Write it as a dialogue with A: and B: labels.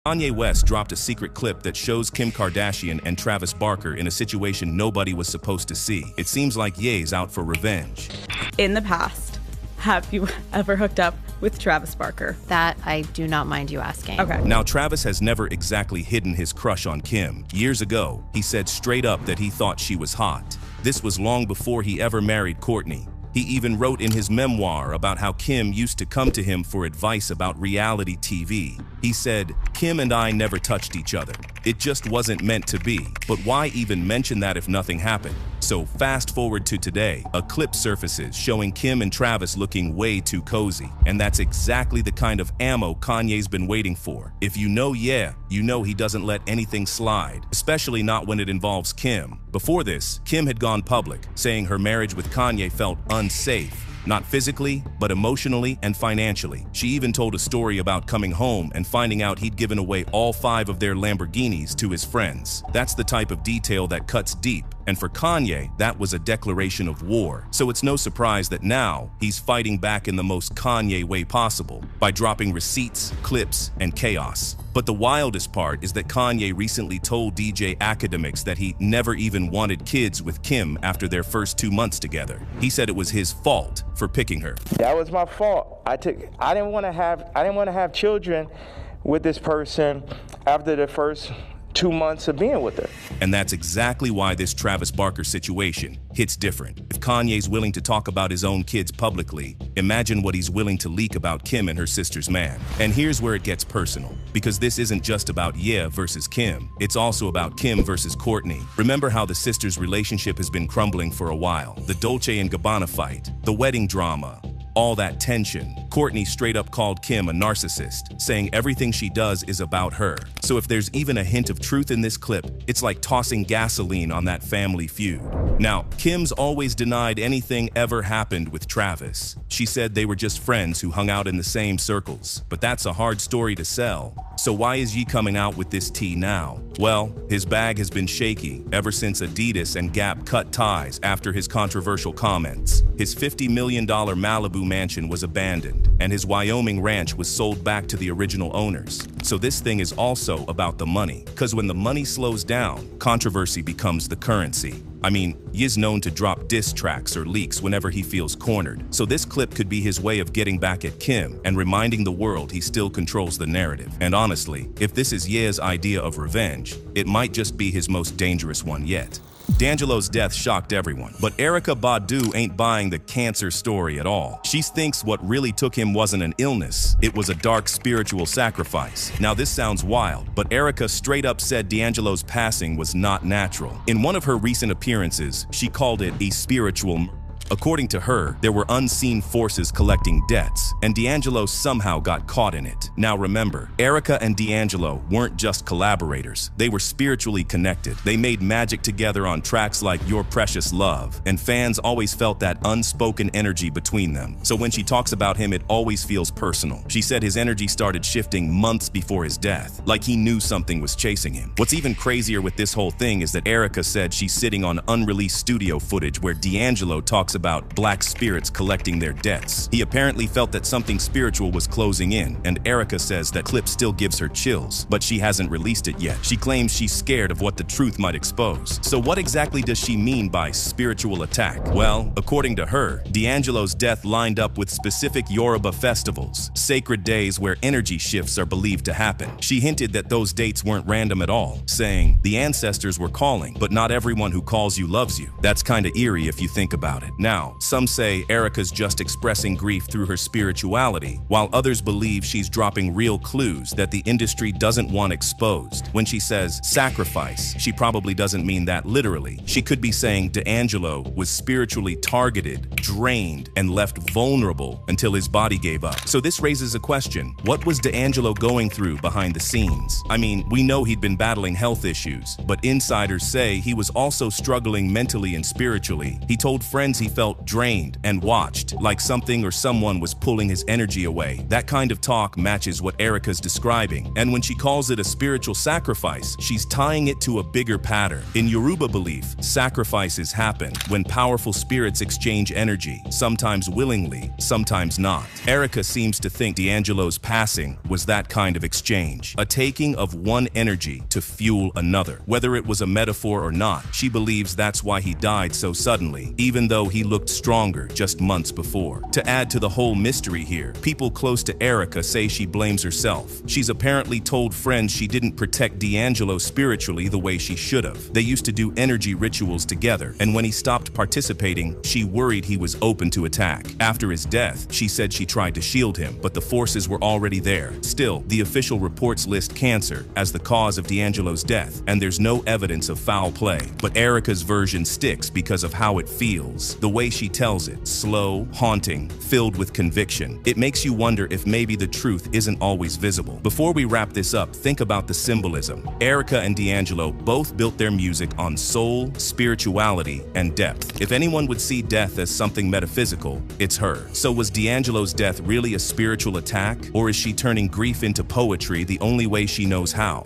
A: Kanye West dropped a secret clip that shows Kim Kardashian and Travis Barker in a situation nobody was supposed to see. It seems like Ye's out for revenge.
B: In the past, have you ever hooked up with Travis Barker?
C: That I do not mind you asking.
B: Okay.
A: Now, Travis has never exactly hidden his crush on Kim. Years ago, he said straight up that he thought she was hot. This was long before he ever married Kourtney. He even wrote in his memoir about how Kim used to come to him for advice about reality TV. He said, "Kim and I never touched each other. It just wasn't meant to be." But why even mention that if nothing happened? So fast forward to today, a clip surfaces showing Kim and Travis looking way too cozy. And that's exactly the kind of ammo Kanye's been waiting for. If you know Ye, you know he doesn't let anything slide, especially not when it involves Kim. Before this, Kim had gone public, saying her marriage with Kanye felt unsafe. Not physically, but emotionally and financially. She even told a story about coming home and finding out he'd given away all 5 of their Lamborghinis to his friends. That's the type of detail that cuts deep. And for Kanye, that was a declaration of war. So it's no surprise that now he's fighting back in the most Kanye way possible by dropping receipts, clips, and chaos. But the wildest part is that Kanye recently told DJ Academics that he never even wanted kids with Kim after their first 2 months together. He said it was his fault for picking her.
D: That was my fault. I didn't want to have children with this person after the first 2 months of being with her.
A: And that's exactly why this Travis Barker situation hits different. If Kanye's willing to talk about his own kids publicly, imagine what he's willing to leak about Kim and her sister's man. And here's where it gets personal, because this isn't just about Ye versus Kim. It's also about Kim versus Kourtney. Remember how the sisters' relationship has been crumbling for a while? The Dolce & Gabbana fight, the wedding drama, all that tension. Kourtney straight up called Kim a narcissist, saying everything she does is about her. So if there's even a hint of truth in this clip, it's like tossing gasoline on that family feud. Now, Kim's always denied anything ever happened with Travis. She said they were just friends who hung out in the same circles. But that's a hard story to sell. So why is Ye coming out with this tea now? Well, his bag has been shaky ever since Adidas and Gap cut ties after his controversial comments. His $50 million Malibu mansion was abandoned, and his Wyoming ranch was sold back to the original owners. So this thing is also about the money, because when the money slows down, controversy becomes the currency. I mean, Ye's known to drop diss tracks or leaks whenever he feels cornered. So this clip could be his way of getting back at Kim and reminding the world he still controls the narrative. And honestly, if this is Ye's idea of revenge, it might just be his most dangerous one yet. D'Angelo's death shocked everyone, but Erykah Badu ain't buying the cancer story at all. She thinks what really took him wasn't an illness, it was a dark spiritual sacrifice. Now this sounds wild, but Erykah straight up said D'Angelo's passing was not natural. In one of her recent appearances, she called it a spiritual. According to her, there were unseen forces collecting debts, and D'Angelo somehow got caught in it. Now remember, Erykah and D'Angelo weren't just collaborators, they were spiritually connected. They made magic together on tracks like Your Precious Love, and fans always felt that unspoken energy between them. So when she talks about him, it always feels personal. She said his energy started shifting months before his death, like he knew something was chasing him. What's even crazier with this whole thing is that Erykah said she's sitting on unreleased studio footage where D'Angelo talks about black spirits collecting their debts. He apparently felt that something spiritual was closing in, and Erykah says that clip still gives her chills, but she hasn't released it yet. She claims she's scared of what the truth might expose. So what exactly does she mean by spiritual attack? Well, according to her, D'Angelo's death lined up with specific Yoruba festivals, sacred days where energy shifts are believed to happen. She hinted that those dates weren't random at all, saying, "The ancestors were calling, but not everyone who calls you loves you." That's kinda eerie if you think about it. Now, some say Erykah's just expressing grief through her spirituality, while others believe she's dropping real clues that the industry doesn't want exposed. When she says sacrifice, she probably doesn't mean that literally. She could be saying D'Angelo was spiritually targeted, drained, and left vulnerable until his body gave up. So this raises a question. What was D'Angelo going through behind the scenes? I mean, we know he'd been battling health issues, but insiders say he was also struggling mentally and spiritually. He told friends he felt drained and watched, like something or someone was pulling his energy away. That kind of talk matches what Erykah's describing, and when she calls it a spiritual sacrifice, she's tying it to a bigger pattern. In Yoruba belief, sacrifices happen when powerful spirits exchange energy, sometimes willingly, sometimes not. Erykah seems to think D'Angelo's passing was that kind of exchange, a taking of one energy to fuel another. Whether it was a metaphor or not, she believes that's why he died so suddenly, even though he looked stronger just months before. To add to the whole mystery here, people close to Erykah say she blames herself. She's apparently told friends she didn't protect D'Angelo spiritually the way she should have. They used to do energy rituals together, and when he stopped participating, she worried he was open to attack. After his death, she said she tried to shield him, but the forces were already there. Still, the official reports list cancer as the cause of D'Angelo's death, and there's no evidence of foul play. But Erykah's version sticks because of how it feels. The way she tells it, slow, haunting, filled with conviction. It makes you wonder if maybe the truth isn't always visible. Before we wrap this up, think about the symbolism. Erykah and D'Angelo both built their music on soul, spirituality, and depth. If anyone would see death as something metaphysical, it's her. So was D'Angelo's death really a spiritual attack, or is she turning grief into poetry the only way she knows how?